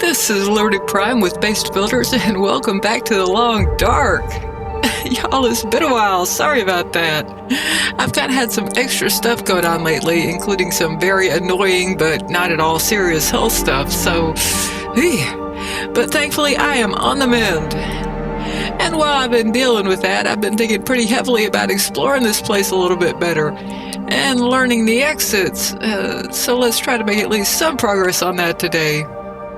This is Liberty Prime with Based Builders, and welcome back to The Long Dark. Y'all, it's been a while. Sorry about that. I've kind of had some extra stuff going on lately, including some very annoying but not at all serious health stuff, so... But thankfully, I am on the mend. And while I've been dealing with that, I've been thinking pretty heavily about exploring this place a little bit better and learning the exits. So let's try to make at least some progress on that today.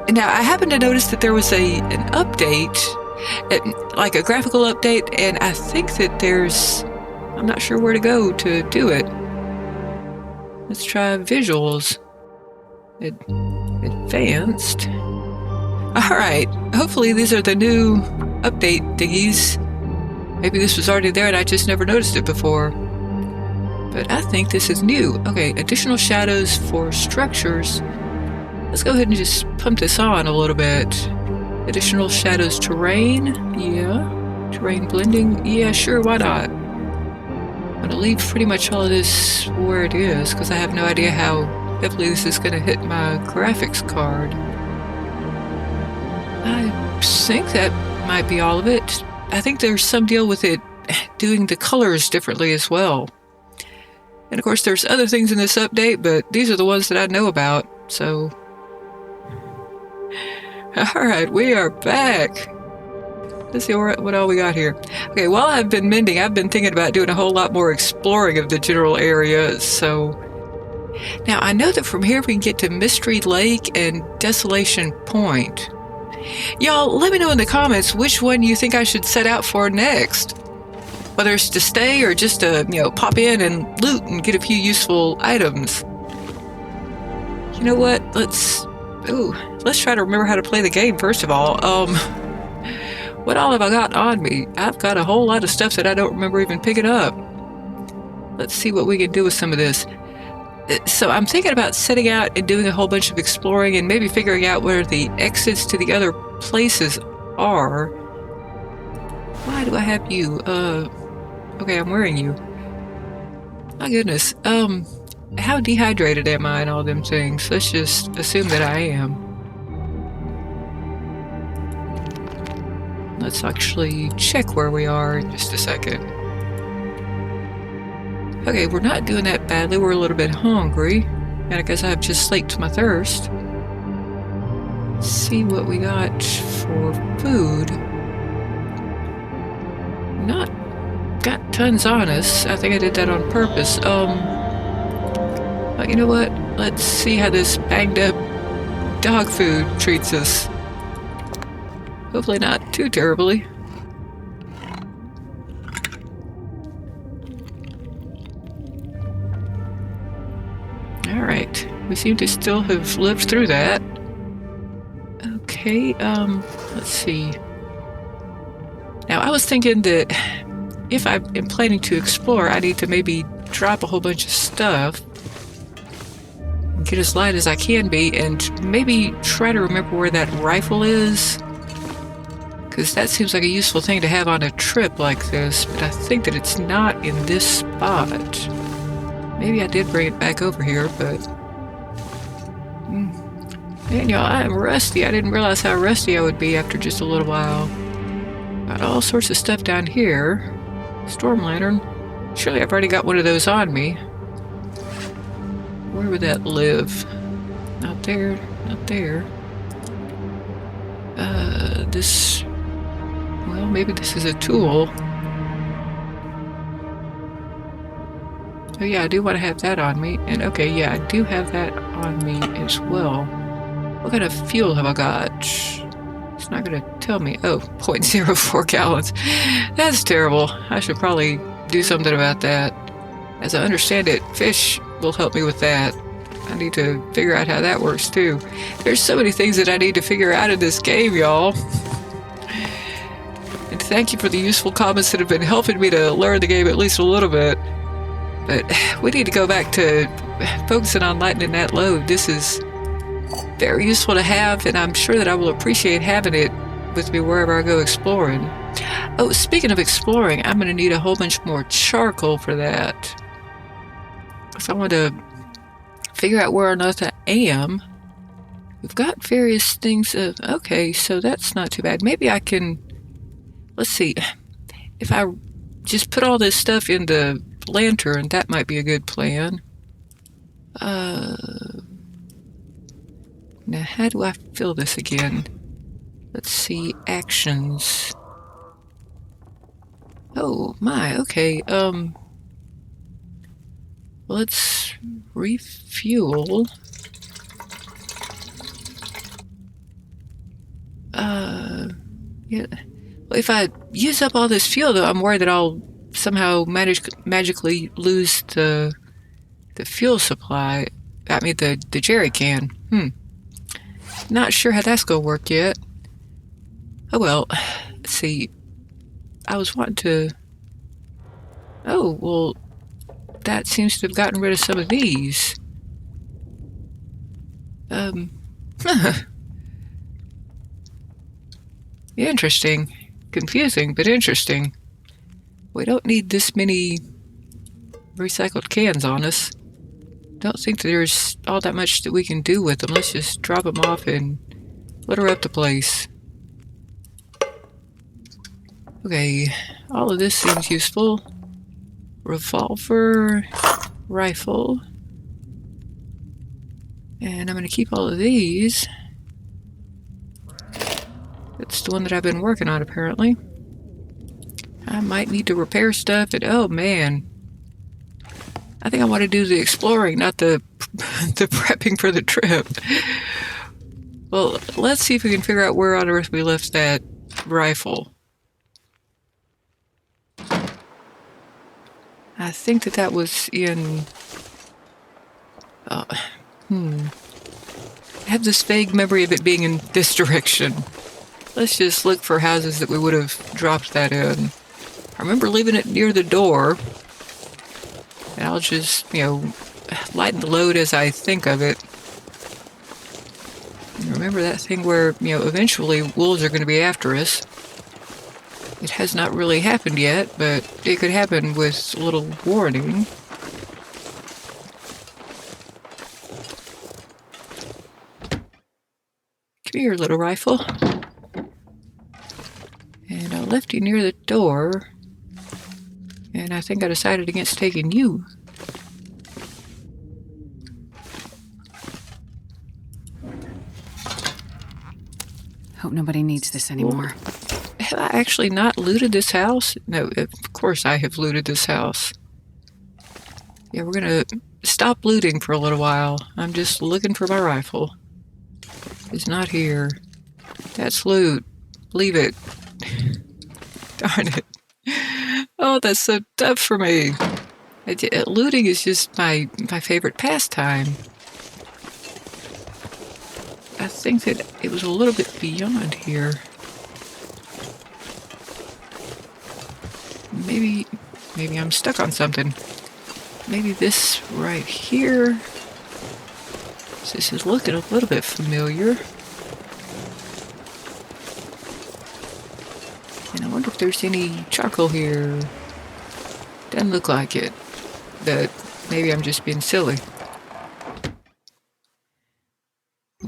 Now, I happened to notice that there was an update, like a graphical update, and I think that I'm not sure where to go to do it. Let's try visuals. Advanced. Alright, hopefully these are the new update thingies. Maybe this was already there and I just never noticed it before. But I think this is new. Okay, additional shadows for structures. Let's go ahead and just pump this on a little bit. Additional shadows terrain. Yeah. Terrain blending. Yeah, sure, why not? I'm going to leave pretty much all of this where it is because I have no idea how heavily this is going to hit my graphics card. I think that might be all of it. I think there's some deal with it doing the colors differently as well. And of course there's other things in this update, but these are the ones that I know about, so... Alright, we are back. Let's see what all we got here. Okay, while I've been mending, I've been thinking about doing a whole lot more exploring of the general area, so... Now, I know that from here we can get to Mystery Lake and Desolation Point. Y'all, let me know in the comments which one you think I should set out for next. Whether it's to stay or just to, pop in and loot and get a few useful items. You know what? Let's try to remember how to play the game first of all. What all have I got on me? I've got a whole lot of stuff that I don't remember even picking up. Let's see what we can do with some of this. So I'm thinking about setting out and doing a whole bunch of exploring and maybe figuring out where the exits to the other places are. Why do I have you? Okay, I'm wearing you. My goodness. How dehydrated am I and all them things? Let's just assume that I am. Let's actually check where we are in just a second. Okay, we're not doing that badly. We're a little bit hungry. And I guess I've just slaked my thirst. Let's see what we got for food. Not got tons on us. I think I did that on purpose. But you know what? Let's see how this banged up dog food treats us. Hopefully not too terribly. Alright, we seem to still have lived through that. Okay, let's see. Now, I was thinking that if I am planning to explore, I need to maybe drop a whole bunch of stuff and get as light as I can be, and maybe try to remember where that rifle is, because that seems like a useful thing to have on a trip like this, but I think that it's not in this spot. Maybe I did bring it back over here, but... Man, y'all, I am rusty. I didn't realize how rusty I would be after just a little while. Got all sorts of stuff down here. Storm lantern. Surely I've already got one of those on me. Where would that live? Not there. Not there. This... Well, maybe this is a tool. Oh yeah, I do want to have that on me. And okay, yeah, I do have that on me as well. What kind of fuel have I got? It's not going to tell me. Oh, 0.04 gallons. That's terrible. I should probably do something about that. As I understand it, fish will help me with that. I need to figure out how that works too. There's so many things that I need to figure out in this game, y'all. And thank you for the useful comments that have been helping me to learn the game at least a little bit. But we need to go back to focusing on lightening that load. This is very useful to have, and I'm sure that I will appreciate having it with me wherever I go exploring. Oh, speaking of exploring, I'm going to need a whole bunch more charcoal for that. So I want to figure out where on earth I am we've got various things. Okay, so that's not too bad. Maybe I can, let's see, if I just put all this stuff in the lantern, that might be a good plan. Now, how do I fill this again? Let's see, actions. Oh my, okay, let's refuel. Yeah. Well, if I use up all this fuel, though, I'm worried that I'll somehow magically lose the fuel supply. I mean, the jerry can. Not sure how that's gonna work yet. Oh well. Let's see. I was wanting to. Oh well, that seems to have gotten rid of some of these. Interesting. Confusing, but interesting. We don't need this many recycled cans on us. Don't think that there's all that much that we can do with them. Let's just drop them off and litter up the place. Okay, all of this seems useful. Revolver, rifle. And I'm going to keep all of these. That's the one that I've been working on, apparently. I might need to repair stuff, and oh man. I think I want to do the exploring, not the prepping for the trip. Well, let's see if we can figure out where on earth we left that rifle. I think that was in... I have this vague memory of it being in this direction. Let's just look for houses that we would have dropped that in. I remember leaving it near the door. And I'll just, lighten the load as I think of it. And remember that thing where, eventually wolves are going to be after us. It has not really happened yet, but it could happen with a little warning. Come here, little rifle. And I left you near the door. And I think I decided against taking you. Hope nobody needs this anymore. Have I actually not looted this house? No, of course I have looted this house. Yeah, we're gonna stop looting for a little while. I'm just looking for my rifle. It's not here. That's loot. Leave it. Darn it. Oh, that's so tough for me. Looting is just my favorite pastime. I think that it was a little bit beyond here. Maybe I'm stuck on something. Maybe this right here. This is looking a little bit familiar. And I wonder if there's any charcoal here. Doesn't look like it. But maybe I'm just being silly.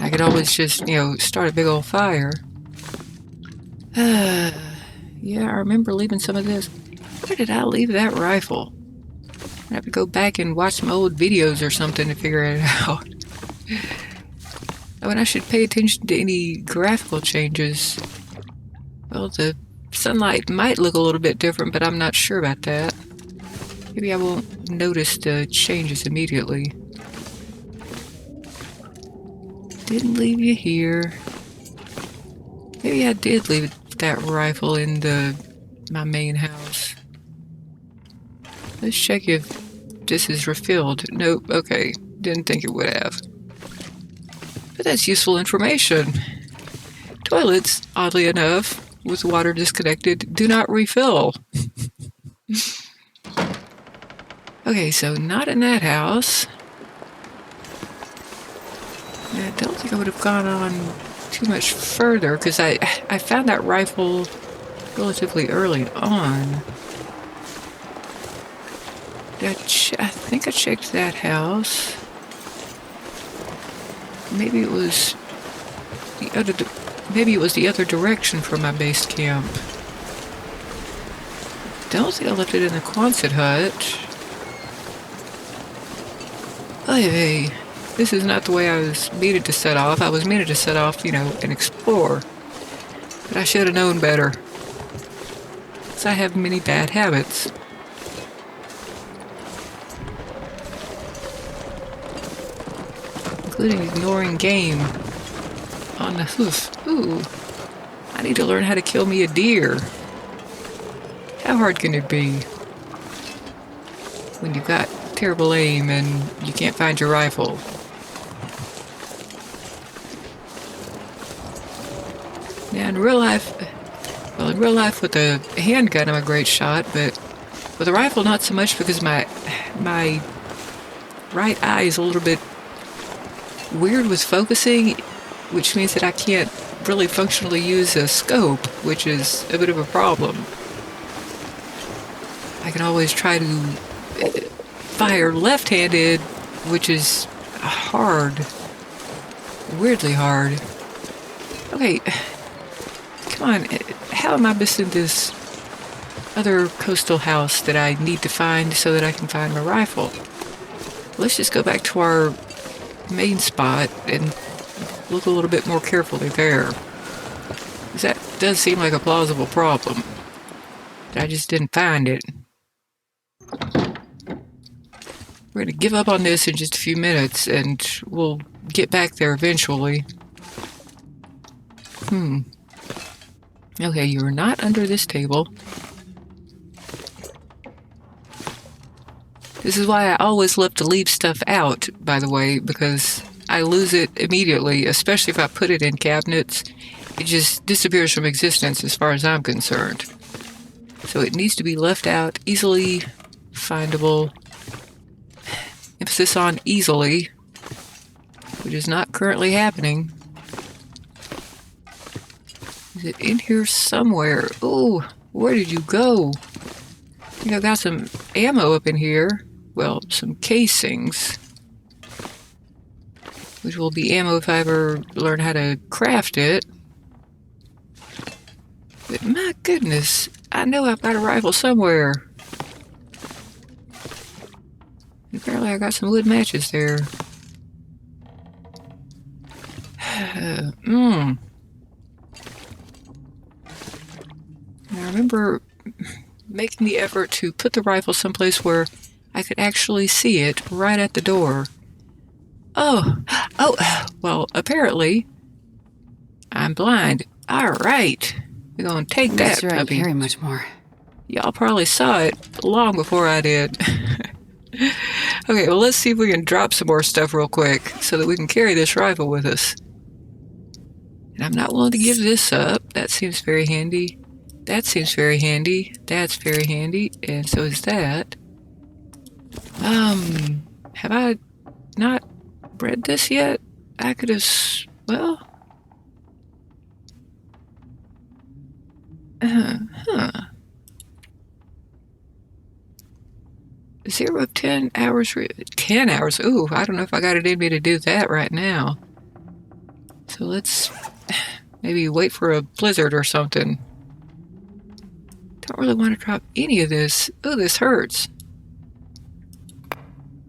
I could always just, start a big old fire. Yeah, I remember leaving some of this. Where did I leave that rifle? I have to go back and watch some old videos or something to figure it out. Oh, and I should pay attention to any graphical changes. Well, the sunlight might look a little bit different, but I'm not sure about that. Maybe I won't notice the changes immediately. Didn't leave you here. Maybe I did leave that rifle in my main house. Let's check if this is refilled. Nope, okay. Didn't think it would have. But that's useful information. Toilets, oddly enough, with water disconnected, do not refill. Okay, so not in that house. I don't think I would have gone on too much further because I found that rifle relatively early on. I think I checked that house. Maybe it was Maybe it was the other direction from my base camp. Don't think I left it in the Quonset hut. Hey, this is not the way I was meaning to set off. I was meaning to set off, you know, and explore. But I should have known better. Because I have many bad habits. Including ignoring game on the hoof. Ooh, I need to learn how to kill me a deer. How hard can it be? When you've got terrible aim and you can't find your rifle. Now in real life with a handgun I'm a great shot, but with a rifle not so much because my right eye is a little bit weird with focusing, which means that I can't really functionally use a scope, which is a bit of a problem. I can always try to fire left-handed, which is hard. Weirdly hard. Okay, come on, how am I missing this other coastal house that I need to find so that I can find my rifle? Let's just go back to our main spot and look a little bit more carefully there. Because that does seem like a plausible problem. I just didn't find it. We're going to give up on this in just a few minutes and we'll get back there eventually. Okay, you're not under this table. This is why I always love to leave stuff out, by the way, because I lose it immediately, especially if I put it in cabinets. It just disappears from existence as far as I'm concerned. So it needs to be left out, easily findable. Emphasis on easily, which is not currently happening. Is it in here somewhere? Oh, where did you go? I think I've got some ammo up in here. Well, some casings. Which will be ammo if I ever learn how to craft it. But my goodness, I know I've got a rifle somewhere. Apparently I got some wood matches there. I remember making the effort to put the rifle someplace where I could actually see it right at the door. Oh, well, apparently I'm blind. All right, we're gonna take that. That's right, carry much more. Y'all probably saw it long before I did. Okay, well, let's see if we can drop some more stuff real quick so that we can carry this rifle with us. And I'm not willing to give this up. That seems very handy. That seems very handy. That's very handy. And so is that. Have I not read this yet? I could have, well. 0 of 10 hours, 10 hours. Ooh, I don't know if I got it in me to do that right now. So let's maybe wait for a blizzard or something. Don't really want to drop any of this. Oh, this hurts.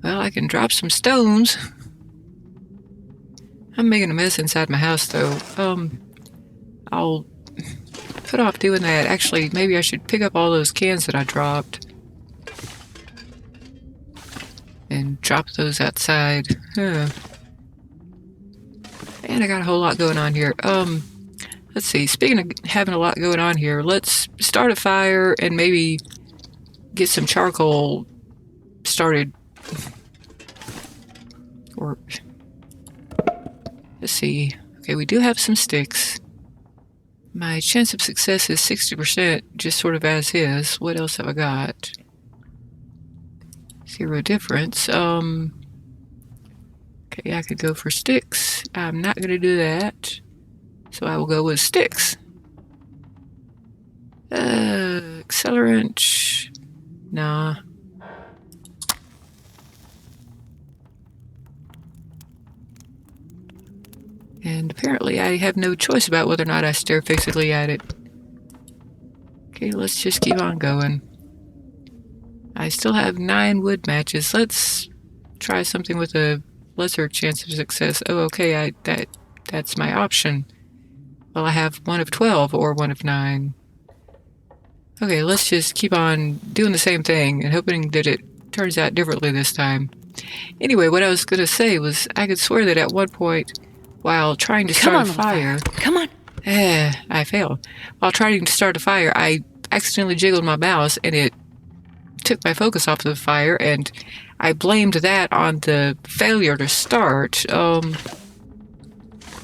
Well, I can drop some stones. I'm making a mess inside my house, though. I'll put off doing that. Actually, maybe I should pick up all those cans that I dropped. And drop those outside. And I got a whole lot going on here. Let's see. Speaking of having a lot going on here, let's start a fire and maybe get some charcoal started. Or let's see. Okay, we do have some sticks. My chance of success is 60%, just sort of as is. What else have I got? 0 difference. Okay, I could go for sticks. I'm not going to do that. So I will go with sticks. Accelerant. Nah. And apparently I have no choice about whether or not I stare fixedly at it. Okay, let's just keep on going. I still have 9 wood matches. Let's try something with a lesser chance of success. Oh, okay, that's my option. Well, I have 1 of 12 or 1 of 9. Okay, let's just keep on doing the same thing and hoping that it turns out differently this time. Anyway, what I was going to say was I could swear that at one point, while trying to start a fire... Come on! I failed. While trying to start a fire, I accidentally jiggled my mouse and it took my focus off of the fire, and I blamed that on the failure to start.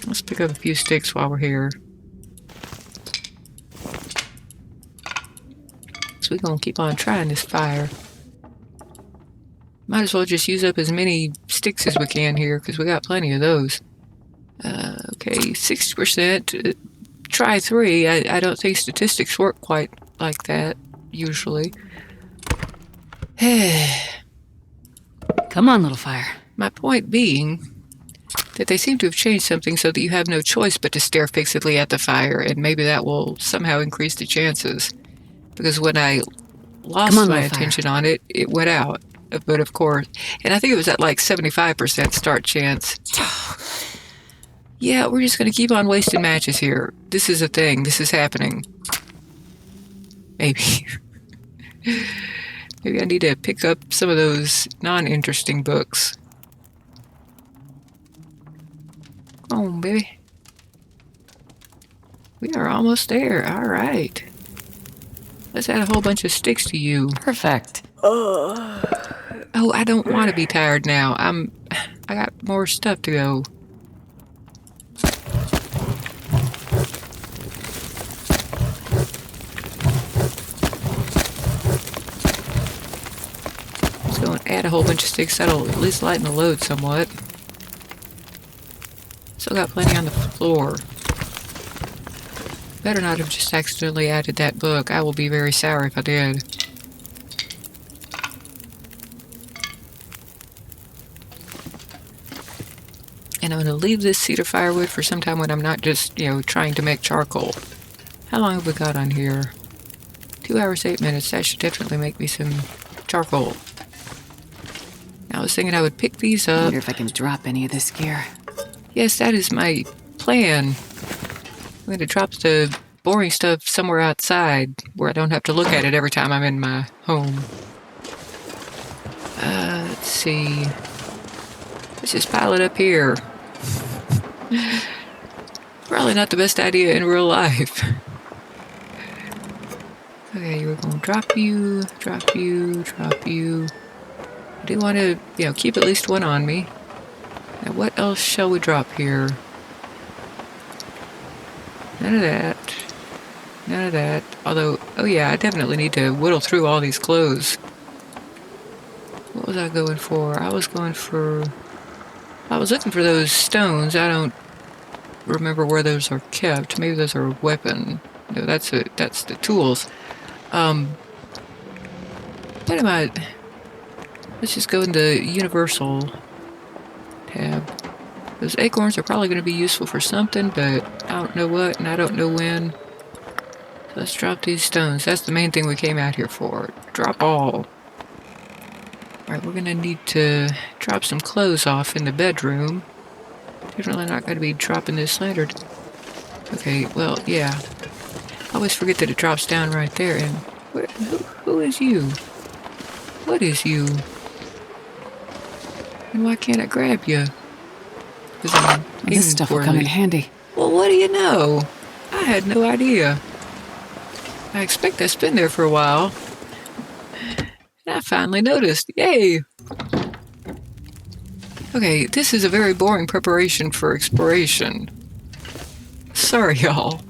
Let's pick up a few sticks while we're here. So we're gonna keep on trying this fire. Might as well just use up as many sticks as we can here, because we got plenty of those. Okay, 60%. Try 3. I don't think statistics work quite like that, usually. Come on, little fire. My point being that they seem to have changed something so that you have no choice but to stare fixedly at the fire, and maybe that will somehow increase the chances. Because when I lost my attention on it, it went out. But of course, and I think it was at like 75% start chance. Yeah, we're just going to keep on wasting matches here. This is a thing. This is happening. Maybe. Maybe I need to pick up some of those non-interesting books. Come on, baby. We are almost there. All right. Let's add a whole bunch of sticks to you. Perfect. Oh, I don't want to be tired now. I got more stuff to go. Let's go and add a whole bunch of sticks. That'll at least lighten the load somewhat. Still got plenty on the floor. Better not have just accidentally added that book. I will be very sour if I did. And I'm going to leave this cedar firewood for some time when I'm not just, trying to make charcoal. How long have we got on here? 2 hours, 8 minutes. That should definitely make me some charcoal. I was thinking I would pick these up. I wonder if I can drop any of this gear. Yes, that is my plan. I'm going to drop the boring stuff somewhere outside where I don't have to look at it every time I'm in my home. Let's see. Let's just pile it up here. Probably not the best idea in real life. Okay, we're going to drop you, drop you, drop you. I do want to, keep at least one on me. Now, what else shall we drop here? None of that. None of that. Although, oh yeah, I definitely need to whittle through all these clothes. What was I going for? I was looking for those stones. I don't remember where those are kept. Maybe those are a weapon. No, that's the tools. What am I... Let's just go in the universal tab. Those acorns are probably going to be useful for something, but I don't know what and I don't know when. So let's drop these stones. That's the main thing we came out here for. Drop all. Alright, we're going to need to drop some clothes off in the bedroom. Definitely not going to be dropping this lantern. Okay, well, yeah. I always forget that it drops down right there. And who is you? What is you? And why can't I grab you? This stuff will come in handy. Well, what do you know? I had no idea. I expect that's been there for a while. And I finally noticed. Yay! Okay, this is a very boring preparation for exploration. Sorry, y'all.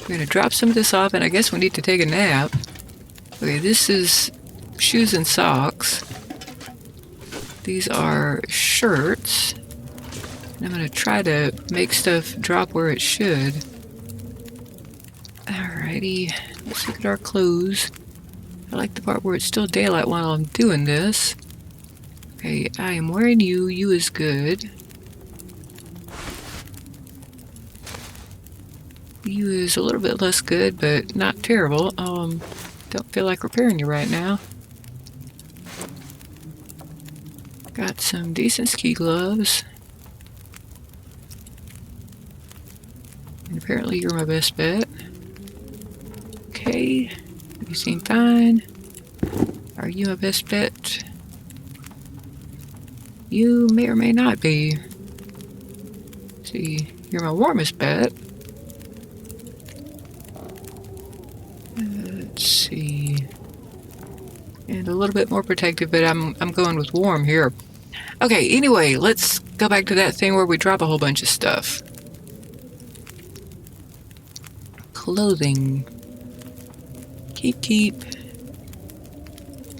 We're gonna drop some of this off, and I guess we need to take a nap. Okay, this is shoes and socks. These are shirts. And I'm gonna try to make stuff drop where it should. Alrighty, let's look at our clothes. I like the part where it's still daylight while I'm doing this. Okay, I am wearing you. You is good. You is a little bit less good, but not terrible. Don't feel like repairing you right now. Got some decent ski gloves. And apparently you're my best bet. Okay, you seem fine. Are you my best bet? You may or may not be. Let's see, you're my warmest bet. Let's see. And a little bit more protective, but I'm going with warm here. Okay, anyway, let's go back to that thing where we drop a whole bunch of stuff. Clothing. Keep.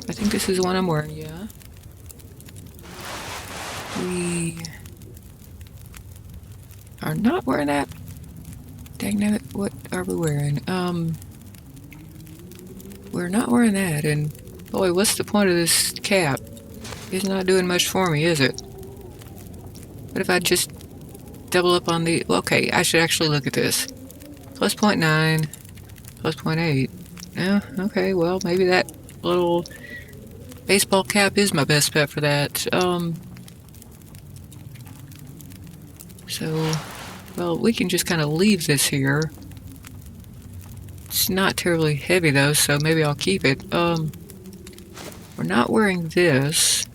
I think this is the one I'm wearing, yeah. We are not wearing that. Dang it, what are we wearing? We're not wearing that, and boy, what's the point of this cap? It's not doing much for me, is it? What if I just double up on the... Okay, I should actually look at this. Plus 0.9, plus 0.8. Yeah, okay, well, maybe that little baseball cap is my best bet for that. So, well, we can just kind of leave this here. It's not terribly heavy, though, so maybe I'll keep it. We're not wearing this.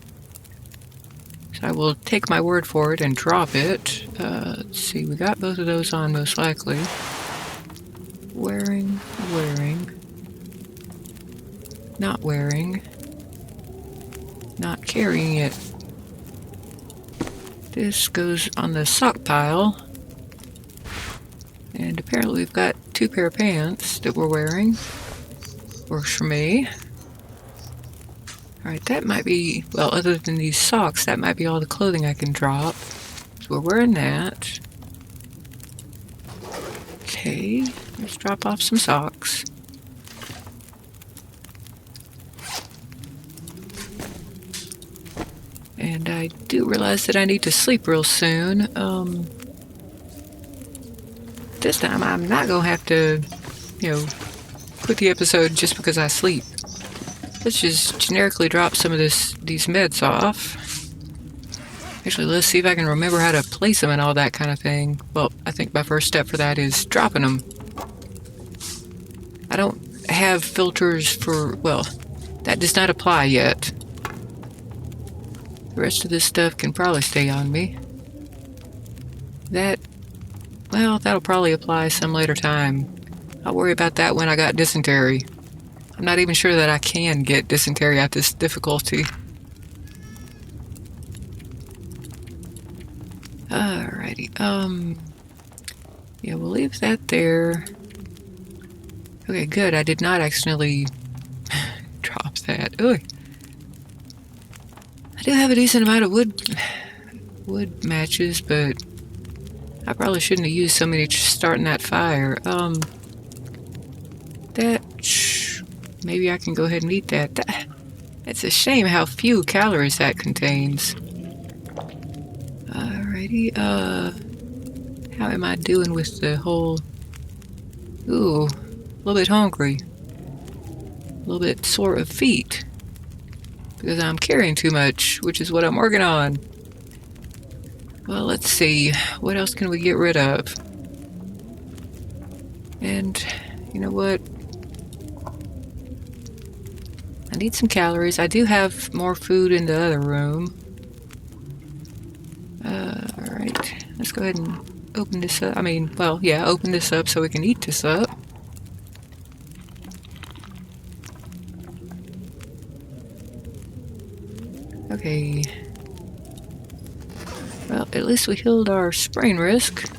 So I will take my word for it and drop it. Let's see, we got both of those on, most likely. Wearing. Not wearing. Not carrying it. This goes on the sock pile. And apparently we've got 2 pair of pants that we're wearing. Works for me. Alright, that might be, well, other than these socks, that might be all the clothing I can drop. So we're wearing that. Okay, let's drop off some socks. And I do realize that I need to sleep real soon. This time I'm not gonna have to, quit the episode just because I sleep. Let's just generically drop some of these meds off. Actually, let's see if I can remember how to place them and all that kind of thing. Well, I think my first step for that is dropping them. I don't have filters for, well, that does not apply yet. The rest of this stuff can probably stay on me. Well, that'll probably apply some later time. I'll worry about that when I got dysentery. I'm not even sure that I can get dysentery at this difficulty. Alrighty, yeah, we'll leave that there. Okay, good, I did not accidentally drop that. Ugh. I do have a decent amount of wood matches, but I probably shouldn't have used so many starting that fire. Maybe I can go ahead and eat that. It's a shame how few calories that contains. Alrighty, how am I doing with the whole... Ooh, a little bit hungry. A little bit sore of feet. Because I'm carrying too much, which is what I'm working on. Well, let's see. What else can we get rid of? And, you know what? I need some calories. I do have more food in the other room. Alright. Let's go ahead and open this up. Open this up so we can eat this up. Okay. Well, at least we healed our sprain risk.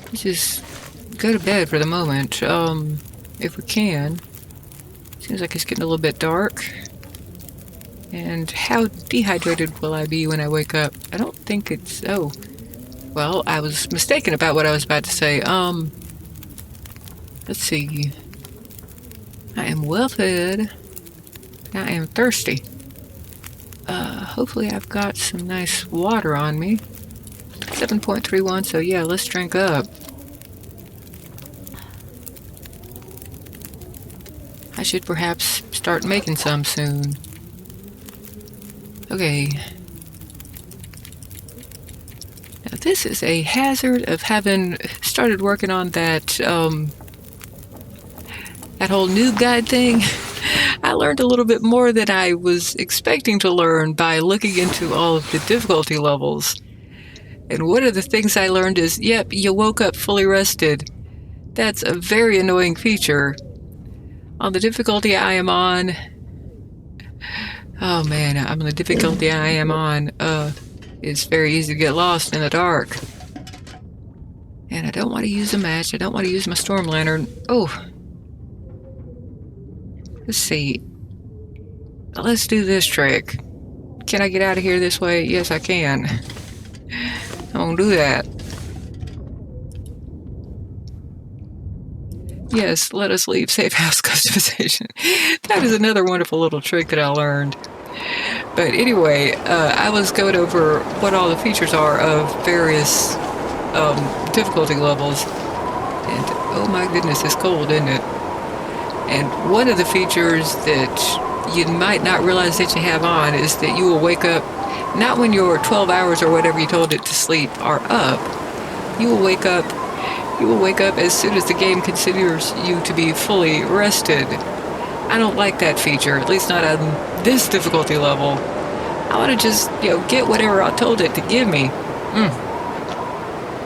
Let's just go to bed for the moment, if we can. Seems like it's getting a little bit dark. And how dehydrated will I be when I wake up? I don't think it's... Oh. Well, I was mistaken about what I was about to say. Let's see. I am well fed. I am thirsty. Hopefully I've got some nice water on me. 7.31, so yeah, let's drink up. I should perhaps start making some soon. Okay. Now this is a hazard of having started working on that, that whole NOOB guide thing. I learned a little bit more than I was expecting to learn by looking into all of the difficulty levels. And one of the things I learned is, yep, you woke up fully rested. That's a very annoying feature. On the difficulty I am on... Oh man, on the difficulty I am on, it's very easy to get lost in the dark. And I don't want to use a match, I don't want to use my storm lantern. Oh. Let's see. Let's do this trick. Can I get out of here this way? Yes, I can. I won't do that. Yes, let us leave safe house customization. That is another wonderful little trick that I learned. But anyway, I was going over what all the features are of various difficulty levels. And oh my goodness, it's cold, isn't it? And one of the features that you might not realize that you have on is that you will wake up, not when your 12 hours or whatever you told it to sleep are up. You will wake up as soon as the game considers you to be fully rested. I don't like that feature, at least not on this difficulty level. I want to just, get whatever I told it to give me.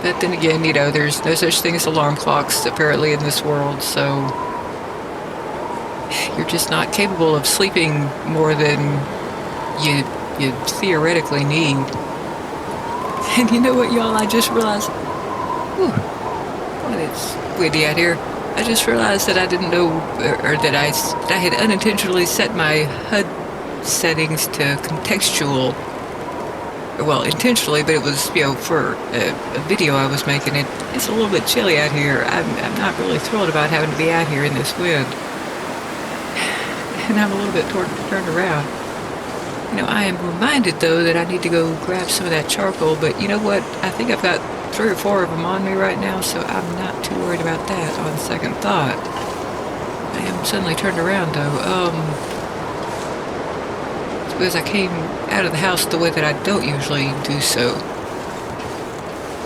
But then again, there's no such thing as alarm clocks apparently in this world, so you're just not capable of sleeping more than you theoretically need. And you know what, y'all? I just realized, it's windy out here. I just realized that I didn't know, or that I had unintentionally set my HUD settings to contextual. Well, intentionally, but it was, for a video I was making. It's a little bit chilly out here. I'm not really thrilled about having to be out here in this wind. And I'm a little bit turned around. I am reminded, though, that I need to go grab some of that charcoal, but you know what? I think I've got 3 or 4 of them on me right now, so I'm not too worried about that on second thought. I am suddenly turned around, though. It's because I came out of the house the way that I don't usually do so.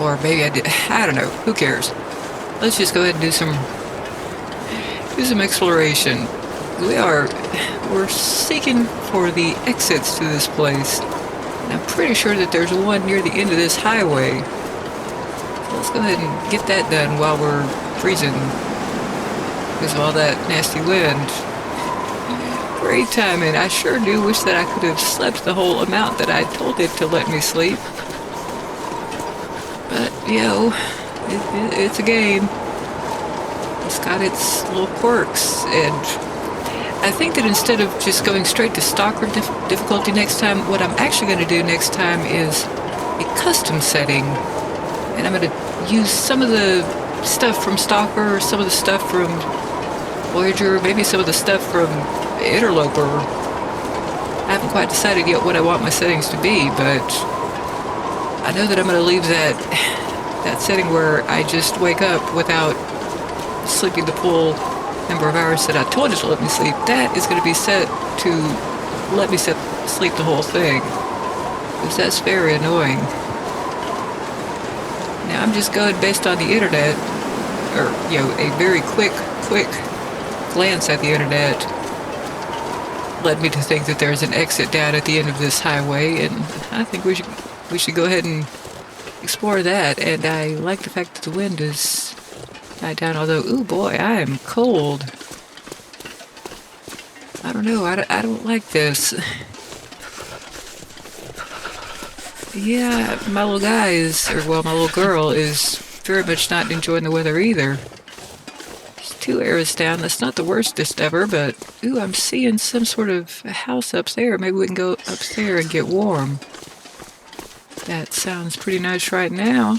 Or maybe I did. I don't know. Who cares? Let's just go ahead and do some exploration. We're seeking for the exits to this place. And I'm pretty sure that there's one near the end of this highway. So let's go ahead and get that done while we're freezing because of all that nasty wind. Great timing. I sure do wish that I could have slept the whole amount that I told it to let me sleep. But, it's a game. It's got its little quirks, and I think that instead of just going straight to Stalker difficulty next time, what I'm actually going to do next time is a custom setting. And I'm going to use some of the stuff from Stalker, some of the stuff from Voyager, maybe some of the stuff from Interloper. I haven't quite decided yet what I want my settings to be, but I know that I'm going to leave that setting where I just wake up without sleeping the full number of hours that I told it to let me sleep. That is going to be set to let me sleep the whole thing, because that's very annoying. Now I'm just going based on the internet, or a very quick glance at the internet led me to think that there's an exit down at the end of this highway, and I think we should go ahead and explore that. And I like the fact that the wind is died down, although, ooh boy, I am cold. I don't know, I don't like this. Yeah, my little guy my little girl is very much not enjoying the weather either. There's 2 arrows down, that's not the worstest ever, but, ooh, I'm seeing some sort of house up there. Maybe we can go up there and get warm. That sounds pretty nice right now.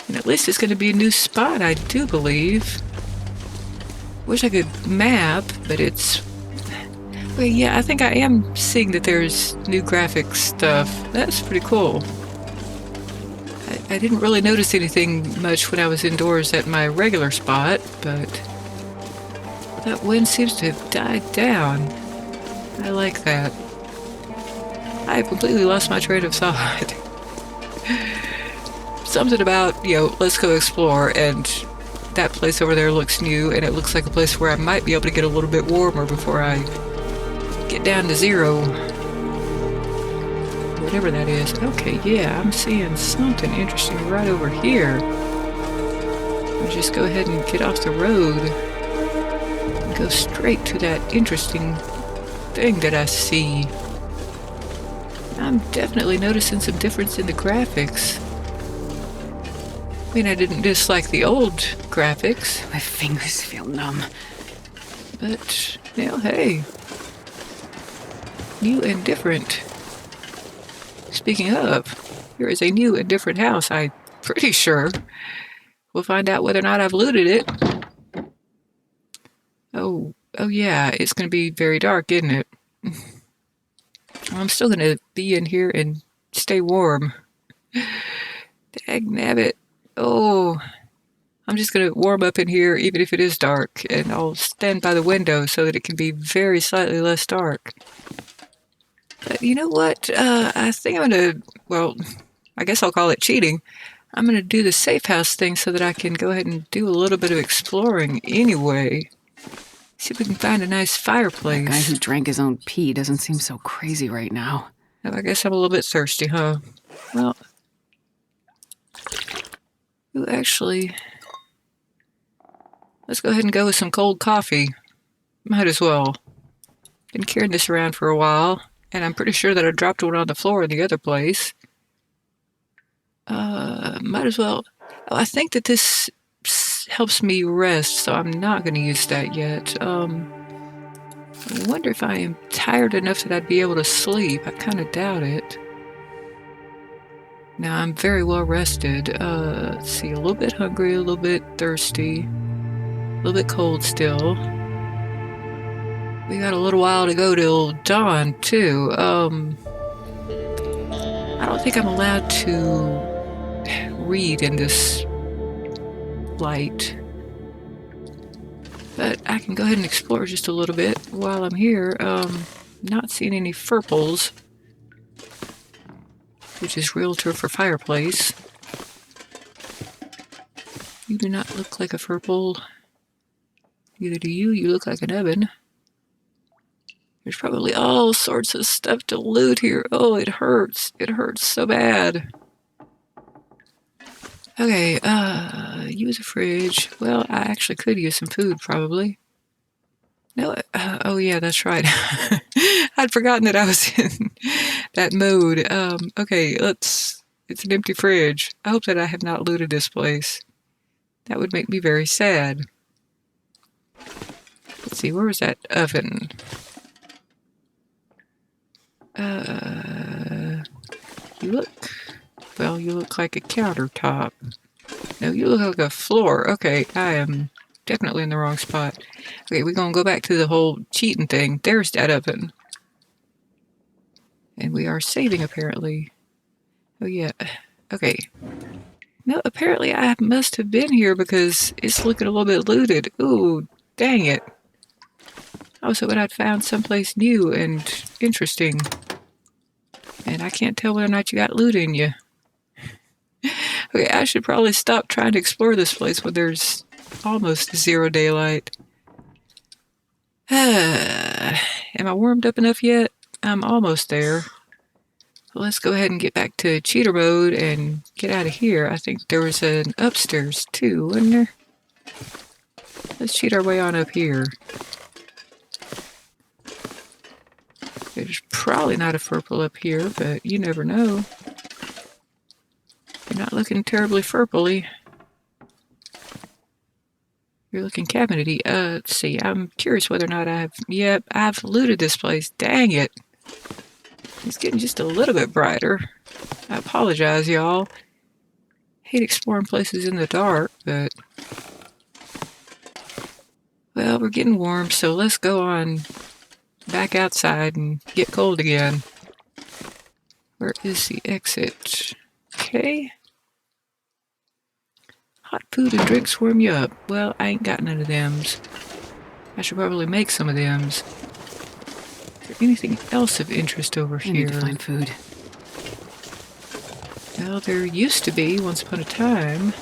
And at least it's going to be a new spot, I do believe. Wish I could map, but it's... Well, yeah, I think I am seeing that there's new graphics stuff. That's pretty cool. I didn't really notice anything much when I was indoors at my regular spot, but That wind seems to have died down. I like that. I have completely lost my train of thought. Something about, let's go explore, and that place over there looks new, and it looks like a place where I might be able to get a little bit warmer before I get down to 0. Whatever that is. Okay, yeah, I'm seeing something interesting right over here. I'll just go ahead and get off the road and go straight to that interesting thing that I see. I'm definitely noticing some difference in the graphics. I mean, I didn't dislike the old graphics. My fingers feel numb. But, hey. New and different. Speaking of, here is a new and different house, I'm pretty sure. We'll find out whether or not I've looted it. Oh yeah, it's going to be very dark, isn't it? I'm still going to be in here and stay warm. Dagnabbit. Oh, I'm just going to warm up in here even if it is dark, and I'll stand by the window so that it can be very slightly less dark. But you know what? I think I'm going to, well, I guess I'll call it cheating. I'm going to do the safe house thing so that I can go ahead and do a little bit of exploring anyway. See if we can find a nice fireplace. The guy who drank his own pee doesn't seem so crazy right now. Oh, I guess I'm a little bit thirsty, huh? Well, actually, let's go ahead and go with some cold coffee. Might as well. Been carrying this around for a while, and I'm pretty sure that I dropped one on the floor in the other place. Might as well. Oh, I think that this helps me rest, so I'm not going to use that yet. I wonder if I am tired enough that I'd be able to sleep. I kind of doubt it. Now, I'm very well rested. Let's see, a little bit hungry, a little bit thirsty, a little bit cold still. We got a little while to go till dawn, too. I don't think I'm allowed to read in this light. But I can go ahead and explore just a little bit while I'm here. Not seeing any furples, which is realtor for fireplace. You do not look like a furple. Neither do you. You look like an oven. There's probably all sorts of stuff to loot here. Oh, it hurts. It hurts so bad. Okay, use a fridge. Well, I actually could use some food, probably. No, oh yeah, that's right. I'd forgotten that I was in that mode. Okay, it's an empty fridge. I hope that I have not looted this place. That would make me very sad. Let's see, where was that oven? You look like a countertop. No, you look like a floor. Okay, I am definitely in the wrong spot. Okay, we're gonna go back to the whole cheating thing. There's that oven. And we are saving, apparently. Oh, yeah. Okay. No, apparently I must have been here because it's looking a little bit looted. Ooh, dang it. I was hoping I'd found someplace new and interesting. And I can't tell whether or not you got loot in you. Okay, I should probably stop trying to explore this place when there's almost 0 daylight. Am I warmed up enough yet? I'm almost there. Let's go ahead and get back to cheater mode and get out of here. I think there was an upstairs too, wasn't there? Let's cheat our way on up here. There's probably not a purple up here, but you never know. You're not looking terribly purpley. You're looking cabinety. Let's see. I'm curious whether or not I've looted this place. Dang it. It's getting just a little bit brighter. I apologize, y'all. Hate exploring places in the dark, but... Well, we're getting warm, so let's go on back outside and get cold again. Where is the exit? Okay. Hot food and drinks warm you up. Well, I ain't got none of thems. I should probably make some of them. Is there anything else of interest over here? I need to find food. Well, there used to be once upon a time,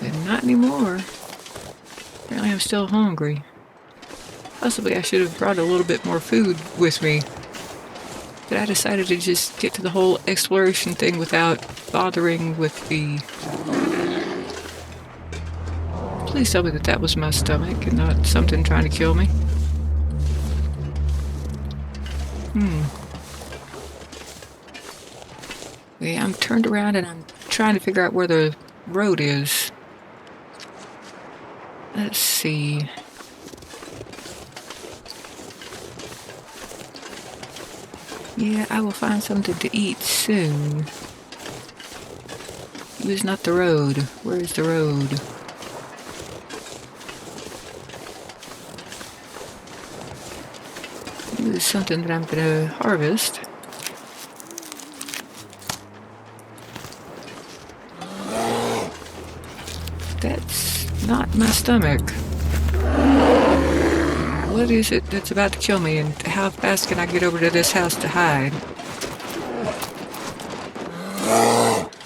but not anymore. Apparently I'm still hungry. Possibly I should have brought a little bit more food with me. But I decided to just get to the whole exploration thing without bothering with the... Please tell me that that was my stomach and not something trying to kill me. Okay, I'm turned around and I'm trying to figure out where the road is. Let's see. Yeah, I will find something to eat soon. It was not the road. Where is the road? It was something that I'm gonna harvest. That's not my stomach. What is it that's about to kill me, and how fast can I get over to this house to hide?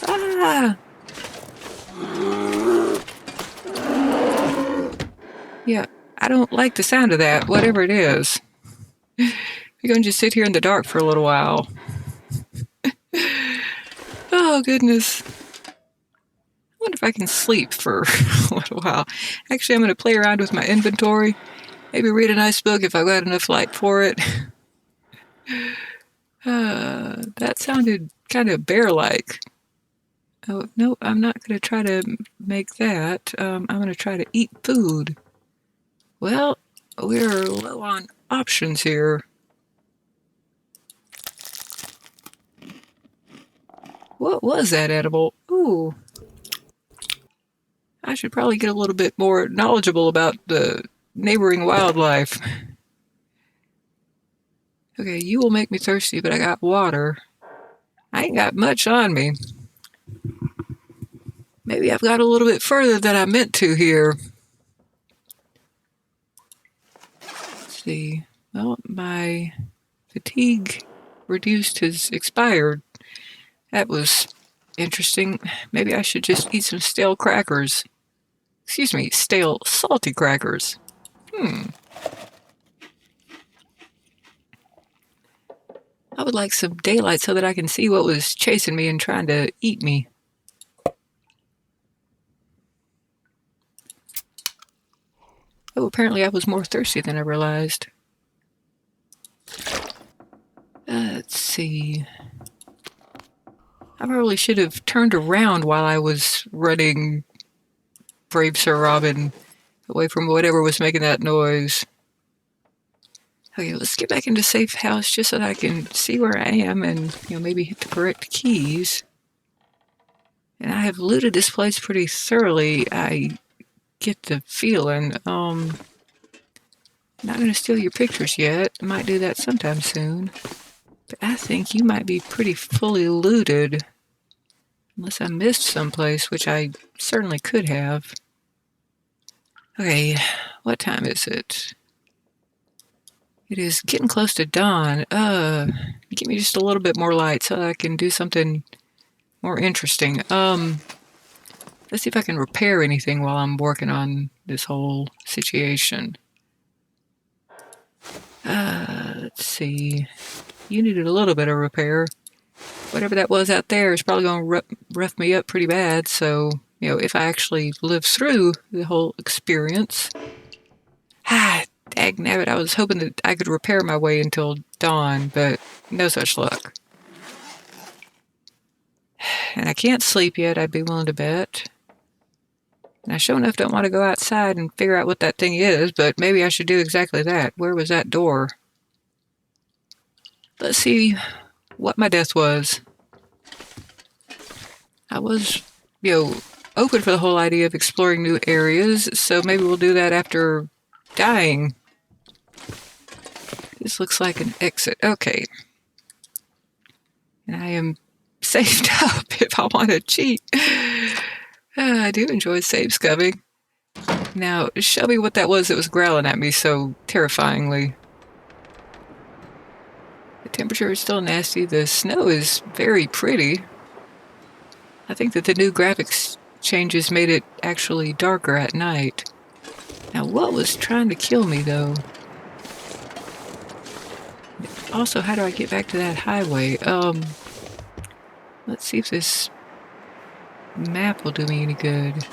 Ah! Yeah, I don't like the sound of that, whatever it is. You're going to just sit here in the dark for a little while. Oh, goodness. I wonder if I can sleep for a little while. Actually, I'm going to play around with my inventory. Maybe read a nice book if I've got enough light for it. That sounded kind of bear-like. Oh, no, I'm not going to try to make that. I'm going to try to eat food. Well, we're low on options here. What was that edible? Ooh. I should probably get a little bit more knowledgeable about the neighboring wildlife. Okay, you will make me thirsty, but I got water. I ain't got much on me. Maybe I've got a little bit further than I meant to here. Let's see. Well, my fatigue reduced has expired. That was interesting. Maybe I should just eat some stale crackers. Excuse me, stale salty crackers. I would like some daylight so that I can see what was chasing me and trying to eat me. Oh, apparently I was more thirsty than I realized. Let's see. I probably should have turned around while I was running Brave Sir Robin away from whatever was making that noise. Okay, let's get back into safe house just so that I can see where I am and, maybe hit the correct keys. And I have looted this place pretty thoroughly. I get the feeling. Not gonna steal your pictures yet. I might do that sometime soon. But I think you might be pretty fully looted. Unless I missed someplace, which I certainly could have. Okay, what time is it? It is getting close to dawn. Give me just a little bit more light so that I can do something more interesting. Let's see if I can repair anything while I'm working on this whole situation. Let's see. You needed a little bit of repair. Whatever that was out there is probably going to rough me up pretty bad, so, if I actually live through the whole experience... Dagnabbit, I was hoping that I could repair my way until dawn, but no such luck. And I can't sleep yet, I'd be willing to bet. And I sure enough don't want to go outside and figure out what that thing is, but maybe I should do exactly that. Where was that door? Let's see what my death was. I was, open for the whole idea of exploring new areas, so maybe we'll do that after dying. This looks like an exit. Okay. And I am saved up if I want to cheat. I do enjoy save scubbing. Now, show me what that was that was growling at me so terrifyingly. The temperature is still nasty. The snow is very pretty. I think that the new graphics changes made it actually darker at night. Now, what was trying to kill me, though? Also, how do I get back to that highway? Let's see if this map will do me any good.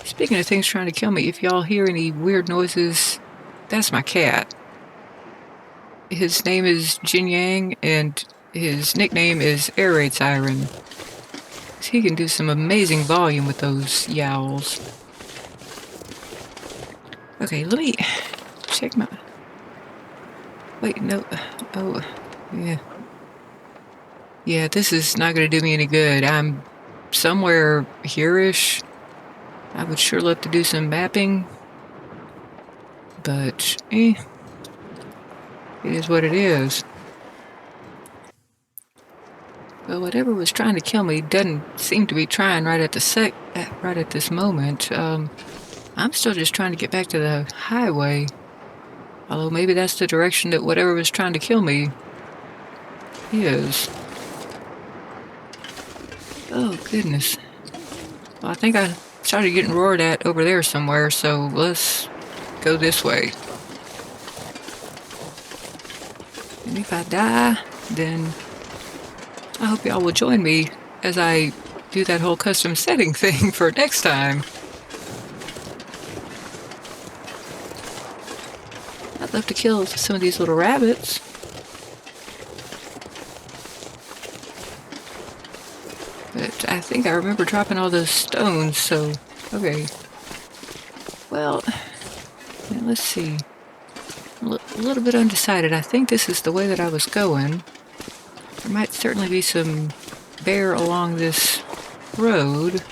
Speaking of things trying to kill me, if y'all hear any weird noises, that's my cat. His name is Jin Yang, and his nickname is Air Raid Siren. He can do some amazing volume with those yowls. Okay, let me check my... Wait, no. Oh, yeah. Yeah, this is not going to do me any good. I'm somewhere here-ish. I would sure love to do some mapping. But, it is what it is. Well, whatever was trying to kill me doesn't seem to be trying right at this moment. I'm still just trying to get back to the highway. Although maybe that's the direction that whatever was trying to kill me is. Oh, goodness. Well, I think I started getting roared at over there somewhere, so let's go this way. And if I die, then I hope y'all will join me as I do that whole custom setting thing for next time. I'd love to kill some of these little rabbits. But I think I remember dropping all those stones, so... Okay. Well, now let's see. A little bit undecided. I think this is the way that I was going. There might certainly be some bear along this road.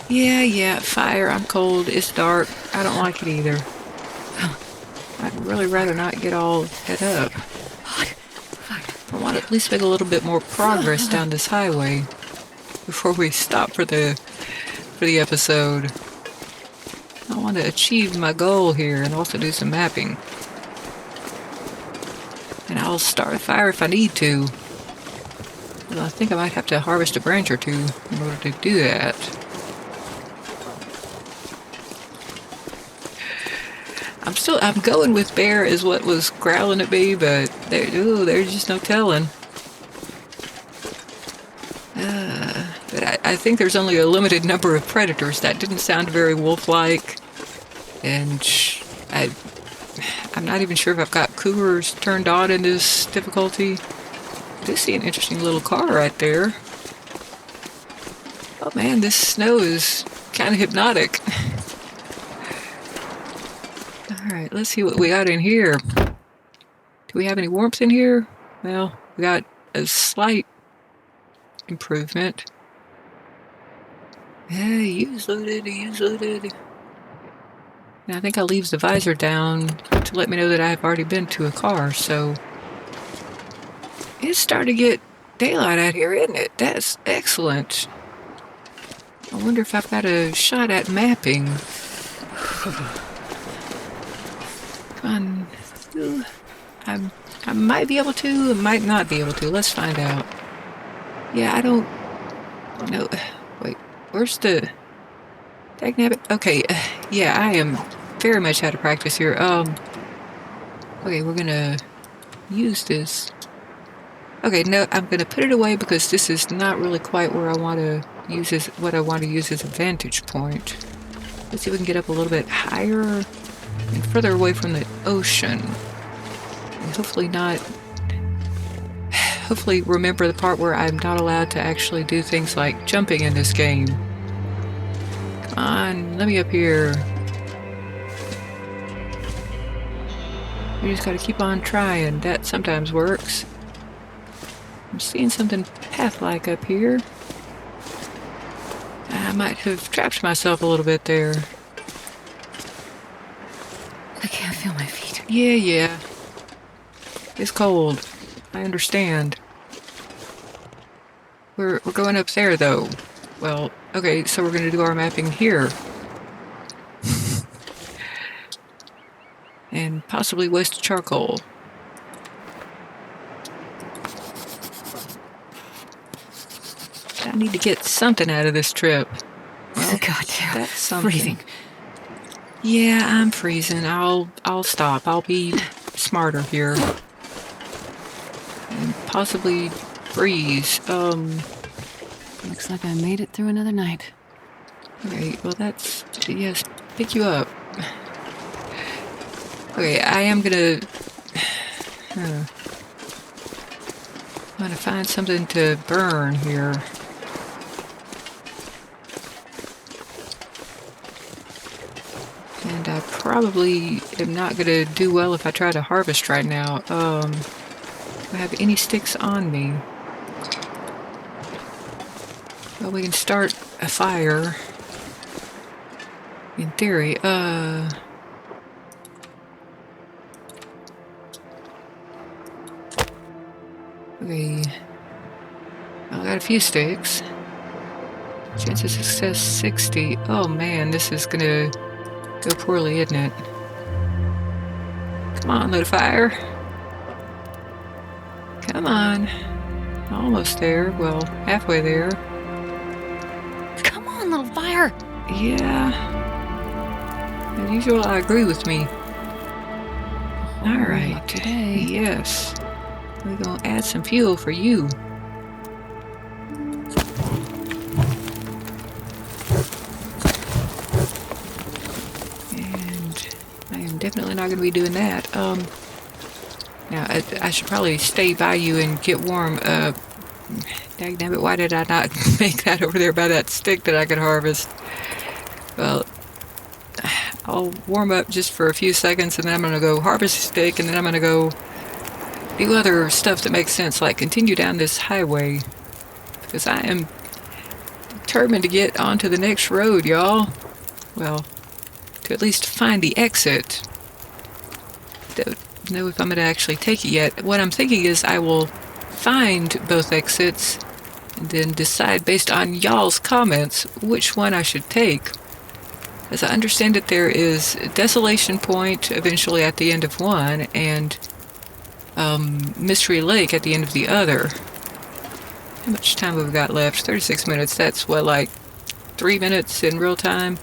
Yeah, fire. I'm cold. It's dark. I don't like it either. I'd really rather not get all head up. I want to at least make a little bit more progress down this highway before we stop for the episode. I want to achieve my goal here and also do some mapping. And I'll start a fire if I need to. Well, I think I might have to harvest a branch or two in order to do that. I'm going with bear is what was growling at me, but there's just no telling. But I think there's only a limited number of predators. That didn't sound very wolf-like. And I'm not even sure if I've got cougars turned on in this difficulty. I do see an interesting little car right there. Oh man, this snow is kind of hypnotic. Alright, let's see what we got in here. Do we have any warmth in here? Well, we got a slight improvement. Yeah, use loaded. And I think I'll leave the visor down to let me know that I've already been to a car, so... It's starting to get daylight out here, isn't it? That's excellent. I wonder if I've got a shot at mapping. Come on. I might be able to, I might not be able to. Let's find out. Yeah, I don't know. Wait, where's the... Dagnabbit? Okay, yeah, I am very much out of practice here. Okay, we're gonna use this. Okay, no, I'm gonna put it away because this is not really quite where I want to use as what I want to use as a vantage point. Let's see if we can get up a little bit higher and further away from the ocean. And hopefully remember the part where I'm not allowed to actually do things like jumping in this game. Come on, let me up here. You just gotta keep on trying. That sometimes works. I'm seeing something path-like up here. I might have trapped myself a little bit there. I can't feel my feet. Yeah. It's cold. I understand. We're going up there, though. Well, okay, so we're going to do our mapping here. And possibly waste charcoal. I need to get something out of this trip. Well, God, that's something. Freezing. Yeah, I'm freezing. I'll stop. I'll be smarter here. And possibly freeze. Looks like I made it through another night. Okay, well that's... Yes, pick you up. Okay, I am gonna... I'm gonna find something to burn here. And I probably am not gonna do well if I try to harvest right now. Do I have any sticks on me? Well, we can start a fire. In theory, okay. I got a few sticks. Chance of success 60. Oh man, this is gonna go poorly, isn't it? Come on, little fire. Come on. Almost there. Well, halfway there. Come on, little fire! Yeah. As usual, I agree with me. Alright. Today. Yes. We're gonna add some fuel for you. And I am definitely not gonna be doing that. Now, I should probably stay by you and get warm. Dagnabbit, why did I not make that over there by that stick that I could harvest? Well, I'll warm up just for a few seconds and then I'm going to go harvest a stick and then I'm going to go do other stuff that makes sense, like continue down this highway. Because I am determined to get onto the next road, y'all. Well, to at least find the exit. Don't know if I'm going to actually take it yet. What I'm thinking is I will find both exits and then decide based on y'all's comments which one I should take. As I understand it, there is Desolation Point eventually at the end of one and Mystery Lake at the end of the other. How much time have we got left? 36 minutes. That's what, like 3 minutes in real time?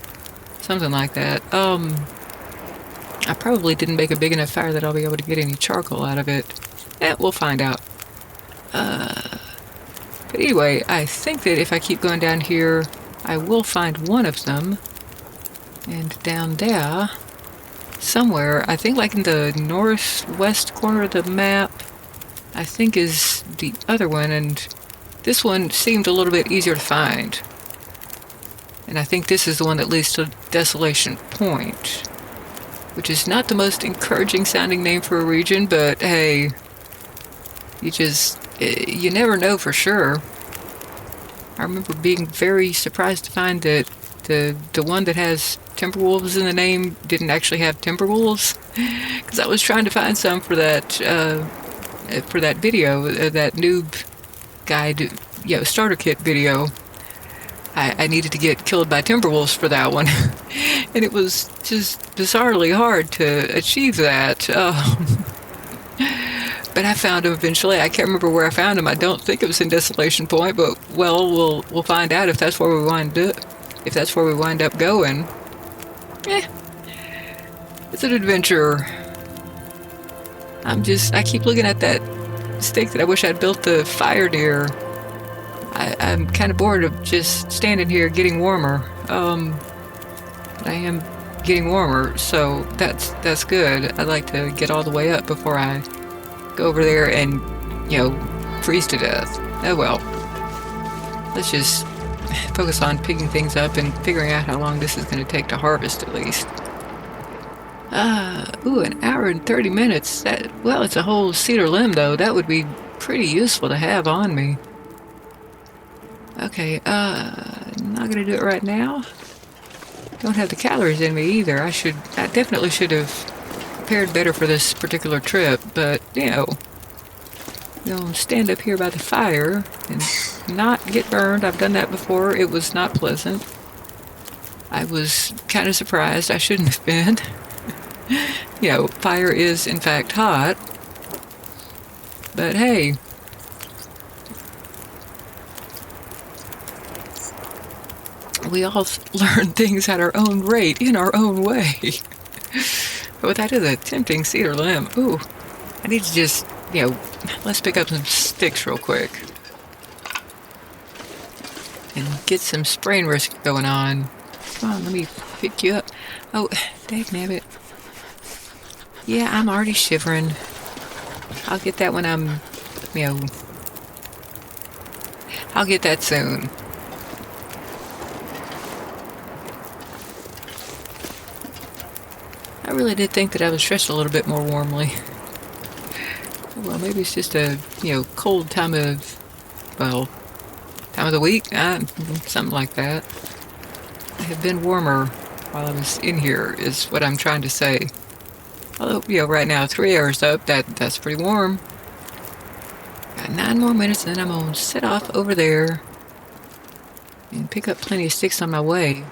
Something like that. I probably didn't make a big enough fire that I'll be able to get any charcoal out of it. We'll find out. But anyway, I think that if I keep going down here, I will find one of them. And down there, somewhere, I think like in the northwest corner of the map, I think is the other one, and this one seemed a little bit easier to find. And I think this is the one that leads to Desolation Point, which is not the most encouraging sounding name for a region, but hey, you never know for sure. I remember being very surprised to find that the one that has Timberwolves in the name didn't actually have Timberwolves, because I was trying to find some for that video, that noob guide, starter kit video. I needed to get killed by Timberwolves for that one, and it was just bizarrely hard to achieve that. But I found him eventually. I can't remember where I found him. I don't think it was in Desolation Point, but well, we'll find out if that's where we wind up going. It's an adventure. I keep looking at that stick that I wish I'd built the fire near. I'm kind of bored of just standing here getting warmer. But I am getting warmer, so that's good. I'd like to get all the way up before I go over there and, freeze to death. Oh well. Let's just focus on picking things up and figuring out how long this is going to take to harvest at least. An hour and 30 minutes. It's a whole cedar limb though. That would be pretty useful to have on me. Okay, not gonna do it right now. Don't have the calories in me either. I definitely should have prepared better for this particular trip, but, stand up here by the fire and not get burned. I've done that before. It was not pleasant. I was kind of surprised. I shouldn't have been. You know, fire is in fact hot. But hey. We all learn things at our own rate, in our own way. But that is a tempting cedar limb. Ooh, I need to just, you know, let's pick up some sticks real quick. And get some sprain risk going on. Come on, let me pick you up. Oh, dagnabbit. Yeah, I'm already shivering. I'll get that when I'm, you know, I'll get that soon. I really did think that I was dressed a little bit more warmly. Well, maybe it's just a, you know, cold time of, well, time of the week? Something like that. I have been warmer while I was in here, is what I'm trying to say. Although, you know, right now, 3 hours up, that's pretty warm. Got 9 more minutes, and then I'm going to set off over there and pick up plenty of sticks on my way.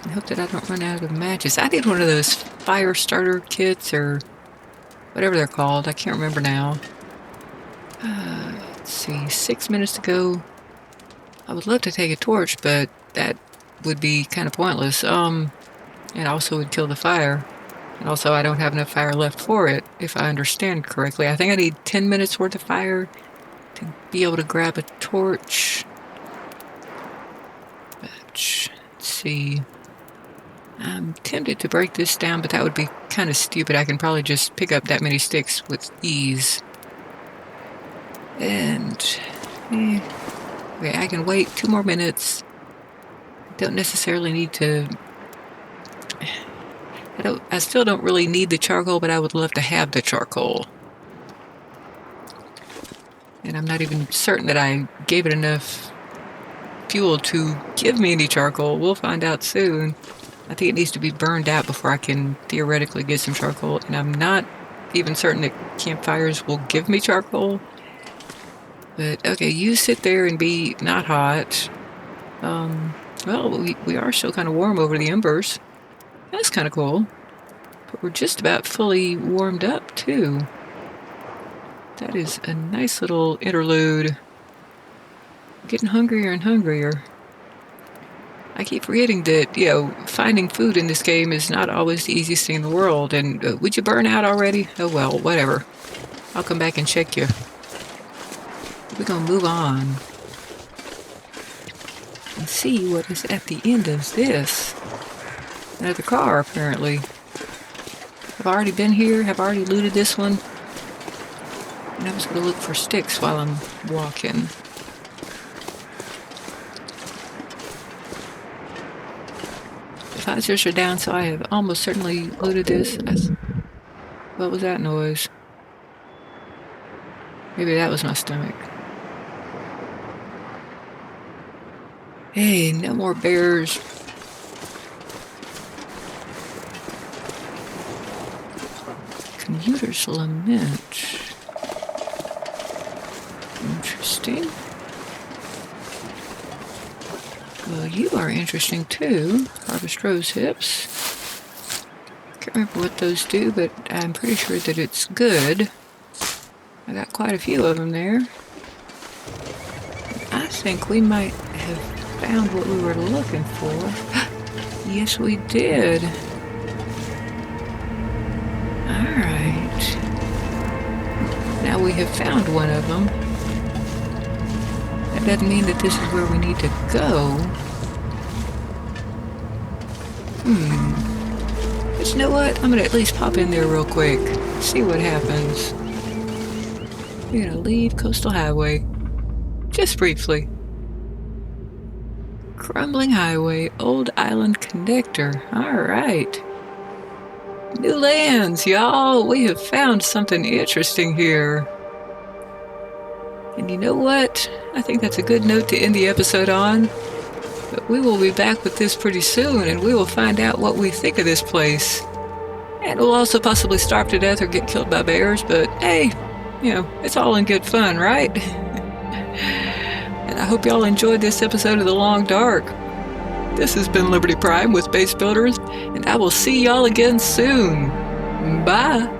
And hope that I don't run out of matches. I need one of those fire starter kits, or whatever they're called. I can't remember now. Let's see, 6 minutes to go. I would love to take a torch, but that would be kind of pointless. And also would kill the fire. And also, I don't have enough fire left for it, if I understand correctly. I think I need 10 minutes worth of fire to be able to grab a torch. But, let's see. I'm tempted to break this down, but that would be kind of stupid. I can probably just pick up that many sticks with ease. And, okay, I can wait 2 more minutes. Don't necessarily need to... I still don't really need the charcoal, but I would love to have the charcoal. And I'm not even certain that I gave it enough fuel to give me any charcoal. We'll find out soon. I think it needs to be burned out before I can theoretically get some charcoal. And I'm not even certain that campfires will give me charcoal. But, okay, you sit there and be not hot. Well, we are still kind of warm over the embers. That's kind of cool. But we're just about fully warmed up, too. That is a nice little interlude. Getting hungrier and hungrier. I keep forgetting that, you know, finding food in this game is not always the easiest thing in the world. And would you burn out already? Oh, well, whatever. I'll come back and check you. We're going to move on. And see what is at the end of this. Another car, apparently. I've already been here. I've already looted this one. And I was going to look for sticks while I'm walking. The visors are down, so I have almost certainly looted this. What was that noise? Maybe that was my stomach. Hey, no more bears. Commuter's lament. Interesting. Well, you are interesting too. Harvest rose hips. Can't remember what those do, but I'm pretty sure that it's good. I got quite a few of them there. I think we might have found what we were looking for. Yes, we did. Alright. Now we have found one of them. That doesn't mean that this is where we need to go. But you know what? I'm going to at least pop in there real quick. See what happens. We're going to leave Coastal Highway. Just briefly. Crumbling Highway, Old Island Connector. Alright. New lands, y'all. We have found something interesting here. And you know what? I think that's a good note to end the episode on. But we will be back with this pretty soon, and we will find out what we think of this place. And we'll also possibly starve to death or get killed by bears, but hey, you know, it's all in good fun, right? And I hope y'all enjoyed this episode of The Long Dark. This has been Liberty Prime with Base Builders, and I will see y'all again soon. Bye.